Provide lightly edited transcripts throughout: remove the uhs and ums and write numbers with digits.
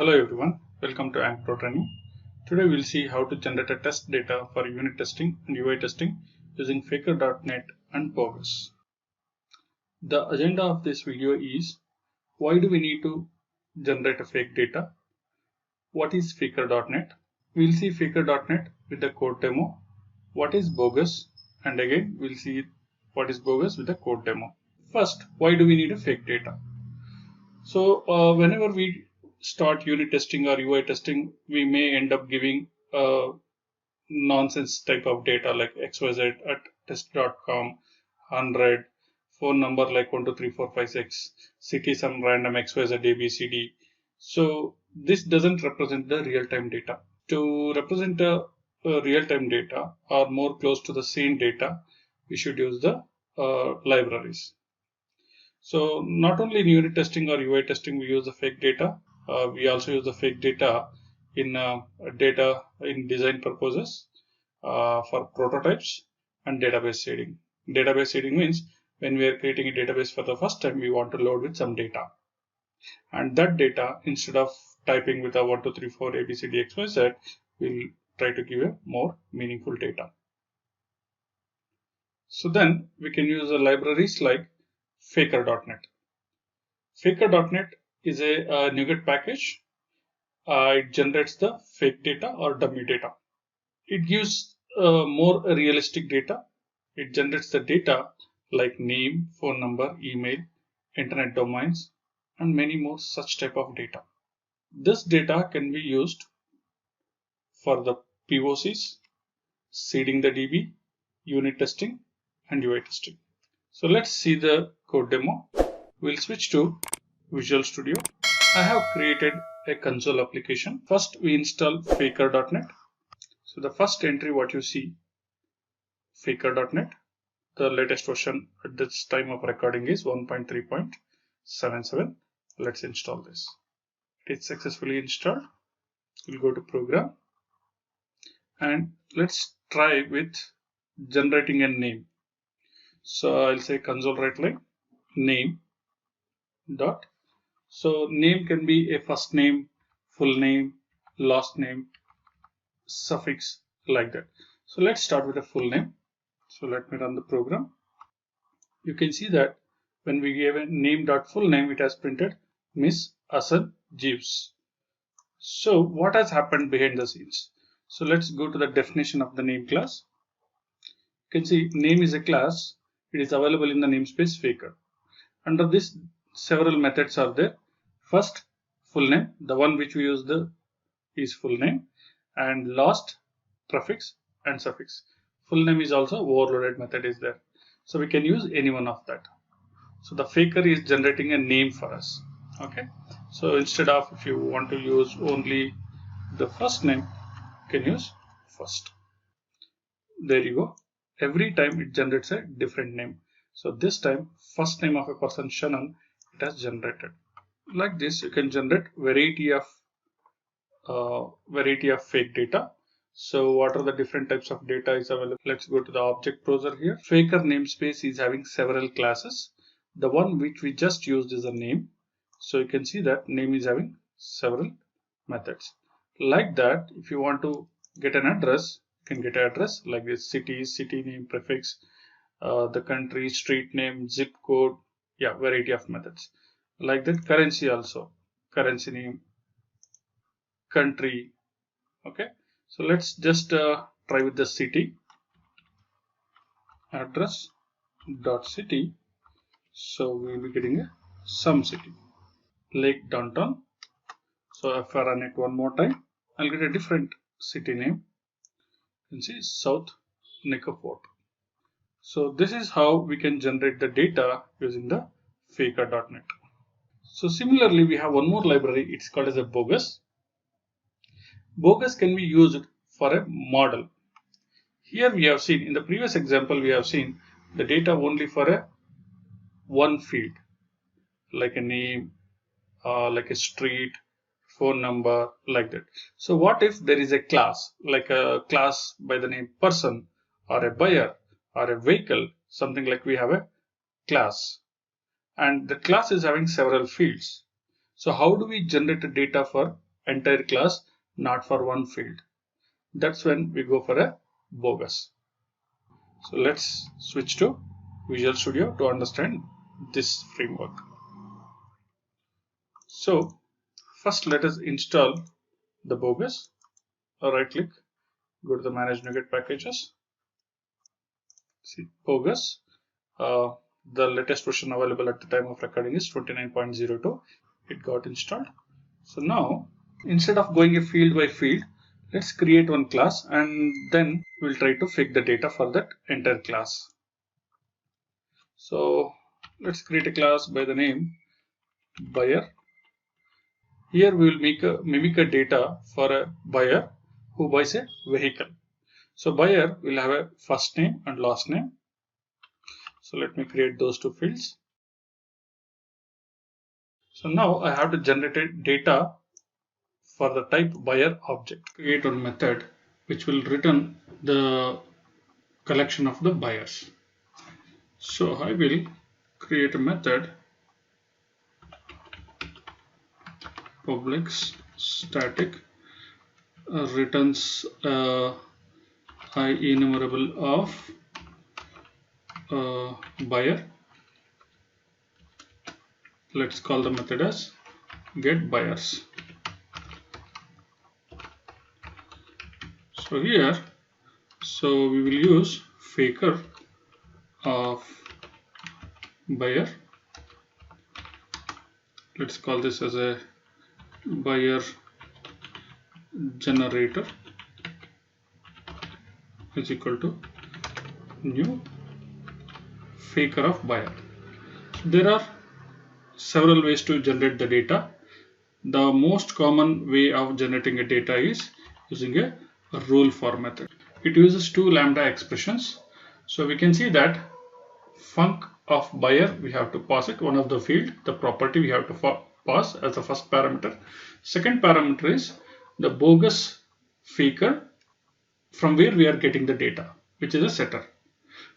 Hello everyone, welcome to AnkPro Training. Today we'll see how to generate a test data for unit testing and UI testing using Faker.net and Bogus. The agenda of this video is why do we need to generate a fake data? What is Faker.net? We'll see Faker.net with the code demo. What is Bogus? And again we'll see what is Bogus with the code demo. First, why do we need a fake data? So whenever we start unit testing or UI testing, we may end up giving nonsense type of data like xyz at test.com, 100, phone number like 123456, city some random xyz abcd. So this doesn't represent the real-time data. To represent a real-time data or more close to the same data, we should use the libraries. So not only in unit testing or UI testing we use the fake data, we also use the fake data in design purposes for prototypes and database seeding. Database seeding means when we are creating a database for the first time, we want to load with some data. And that data, instead of typing with a 1, 2, 3, 4, ABCD, XYZ, we'll try to give a more meaningful data. So then we can use the libraries like Faker.net. Faker.net is a NuGet package. It generates the fake data or dummy data. It gives more realistic data. It generates the data like name, phone number, email, internet domains, and many more such type of data. This data can be used for the POCs, seeding the DB, unit testing, and UI testing. So let's see the code demo. We'll switch to Visual Studio. I have created a console application. First, we install Faker.net. So the first entry what you see, Faker.net. The latest version at this time of recording is 1.3.77. Let's install this. It is successfully installed. We'll go to Program. And let's try with generating a name. So I'll say console right line, name dot. So name can be a first name, full name, last name, suffix, like that. So let's start with a full name. So let me run the program. You can see that when we gave a name.full name, it has printed Miss Asan Jeeves. So what has happened behind the scenes? So let's go to the definition of the name class. You can see name is a class. It is available in the namespace Faker. Under this, several methods are there. First, full name, the one which we use is full name, and last, prefix and suffix. Full name is also overloaded method is there. So we can use any one of that. So the Faker is generating a name for us. Okay. So instead of, if you want to use only the first name, you can use first. There you go. Every time it generates a different name. So this time, first name of a person, Shannon, it has generated. Like this, you can generate variety of fake data. So what are the different types of data is available? Let's go to the object browser here. Faker namespace is having several classes. The one which we just used is a name. So you can see that name is having several methods. Like that, if you want to get an address, you can get an address like this: city, city name, prefix, the country, street name, zip code. Yeah, variety of methods. Like that, currency also, currency name, country. Okay, so let's just try with the city, address dot city. So we'll be getting some city, Lake Downtown. So if I run it one more time, I'll get a different city name. You can see South Nicoport. So this is how we can generate the data using the Faker.net. So similarly, we have one more library. It's called as a Bogus. Bogus can be used for a model. Here we have seen, in the previous example, we have seen the data only for a one field, like a name, like a street, phone number, like that. So what if there is a class, like a class by the name person, or a buyer, or a vehicle, something like we have a class. And the class is having several fields. So how do we generate the data for entire class, not for one field. That's when we go for a bogus. So let's switch to Visual Studio to understand this framework. So first let us install the bogus. Right click, go to the Manage NuGet Packages. See bogus. The latest version available at the time of recording is 29.02. It got installed. So now instead of going a field by field, let's create one class and then we'll try to fake the data for that entire class. So let's create a class by the name buyer. Here we will mimic a data for a buyer who buys a vehicle. So buyer will have a first name and last name. So let me create those two fields. So now I have to generate data for the type buyer object. Create one method which will return the collection of the buyers. So I will create a method public static returns I enumerable of buyer. Let's call the method as get buyers. So here, so we will use faker of buyer. Let's call this as a buyer generator is equal to new faker of buyer. So there are several ways to generate the data. The most common way of generating a data is using a rule for method. It uses two lambda expressions. So we can see that func of buyer, we have to pass it one of the field, the property we have to pass as the first parameter. Second parameter is the bogus faker from where we are getting the data, which is a setter.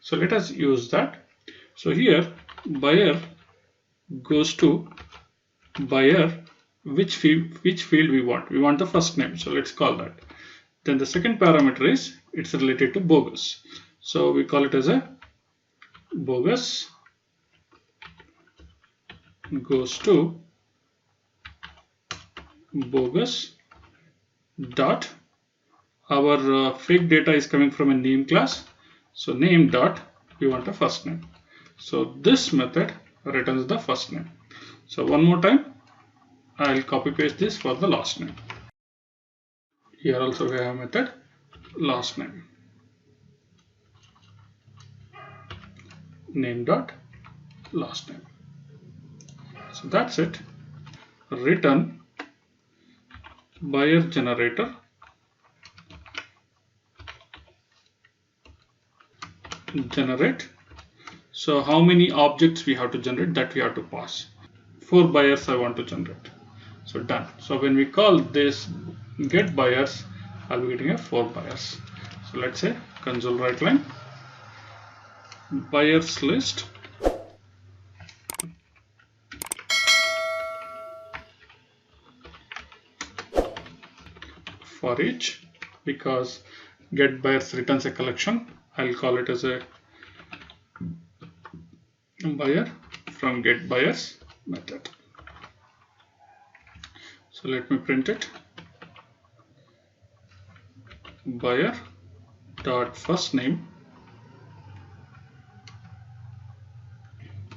So let us use that. So here buyer goes to buyer which field we want. We want the first name, so let's call that. Then the second parameter is it's related to bogus, so we call it as a bogus goes to bogus dot our fake data is coming from a name class, so name dot we want a first name. So this method returns the first name. So one more time I'll copy paste this for the last name. Here also we have a method last name, name dot last name. So that's it. Return buyer generator generate. So how many objects we have to generate, that we have to pass. 4 buyers I want to generate. So done. So when we call this get buyers, I'll be getting a 4 buyers. So let's say console write line buyers list for each, because get buyers returns a collection, I'll call it as a buyer from get buyers method. So let me print it. Buyer dot first name.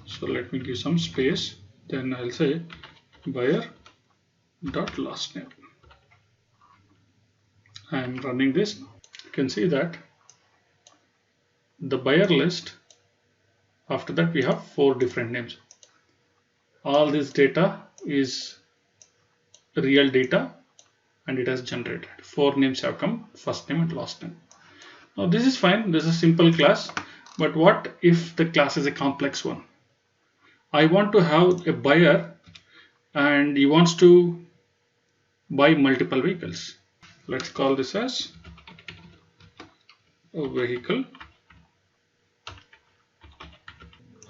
So let me give some space. Then I'll say buyer dot last name. I am running this. You can see that the buyer list, after that we have 4 different names. All this data is real data and it has generated 4 names have come, first name and last name. Now this is fine, this is a simple class, but what if the class is a complex one? I want to have a buyer and he wants to buy multiple vehicles. Let's call this as a vehicle,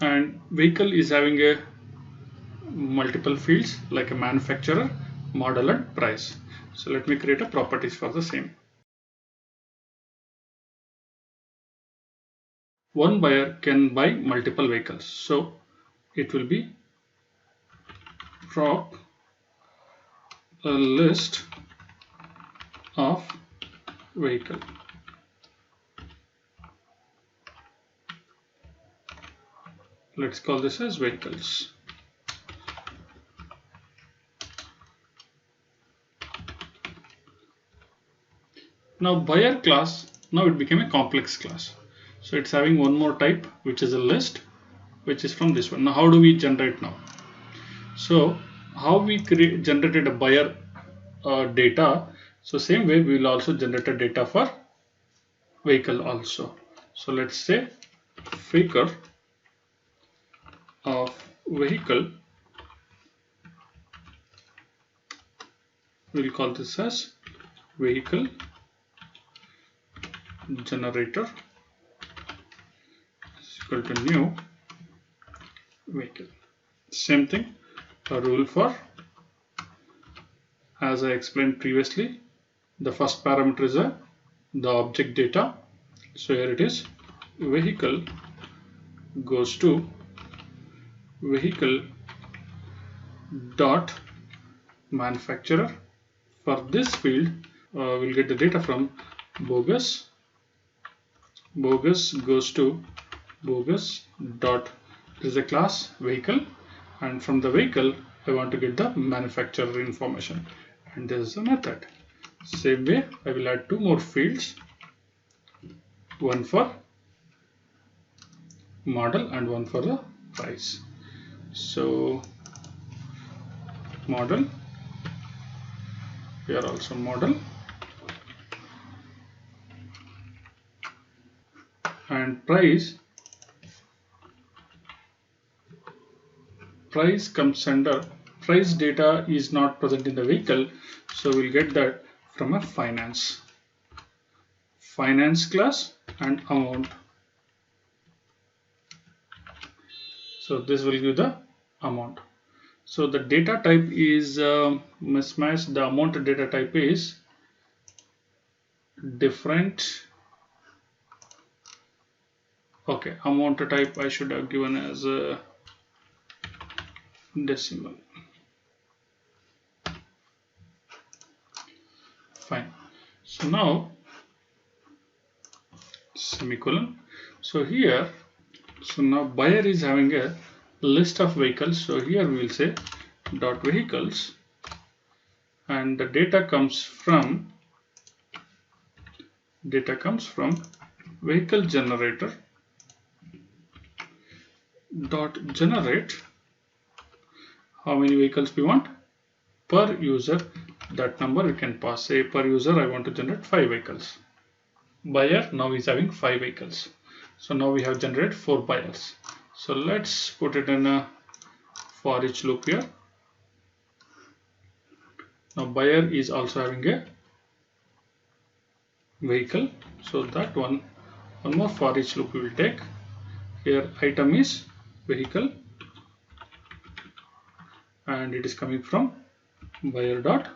and vehicle is having a multiple fields like a manufacturer model and price. So let me create a properties for the same. One buyer can buy multiple vehicles, so it will be prop a list of vehicle. Let's call this as vehicles. Now buyer class, now it became a complex class. So it's having one more type, which is a list, which is from this one. Now how do we generate now? So how we generated a buyer data, so same way we will also generate a data for vehicle also. So let's say figure of vehicle, we'll call this as vehicle generator is equal to new vehicle. Same thing, a rule for, as I explained previously, the first parameter is the object data. So here it is, vehicle goes to vehicle dot manufacturer. For this field we'll get the data from bogus. Bogus goes to bogus dot, this is a class vehicle, and from the vehicle I want to get the manufacturer information, and this is a method. Same way I will add two more fields, one for model and one for the price. So model, here also model, and price comes under, price data is not present in the vehicle, so we'll get that from a finance class and amount. So this will give the amount. So the data type is mismatched. The amount data type is different. Okay, amount type I should have given as a decimal. Fine. So now semicolon. So here, so now buyer is having a list of vehicles. So here we will say dot vehicles, and the data comes from vehicle generator dot generate how many vehicles we want per user. That number we can pass. Say per user I want to generate 5 vehicles. Buyer now is having 5 vehicles. So now we have generated 4 buyers. So let's put it in a for each loop here. Now buyer is also having a vehicle, so that one more for each loop we will take. Here item is vehicle, and it is coming from buyer dot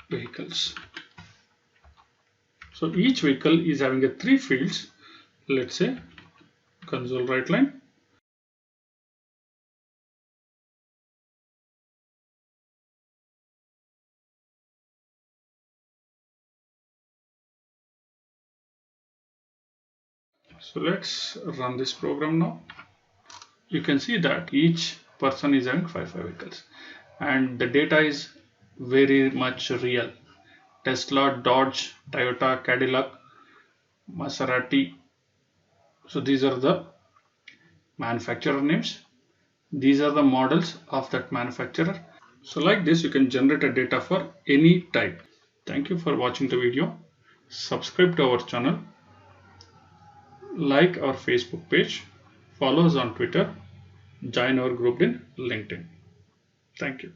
vehicles. So each vehicle is having a 3 fields. Let's say console write line. So let's run this program now. You can see that each person is having 5 vehicles, and the data is very much real. Tesla, Dodge, Toyota, Cadillac, Maserati. So these are the manufacturer names. These are the models of that manufacturer. So like this you can generate a data for any type. Thank you for watching the video. Subscribe to our channel, like our Facebook page, follow us on Twitter, join our group in LinkedIn. Thank you.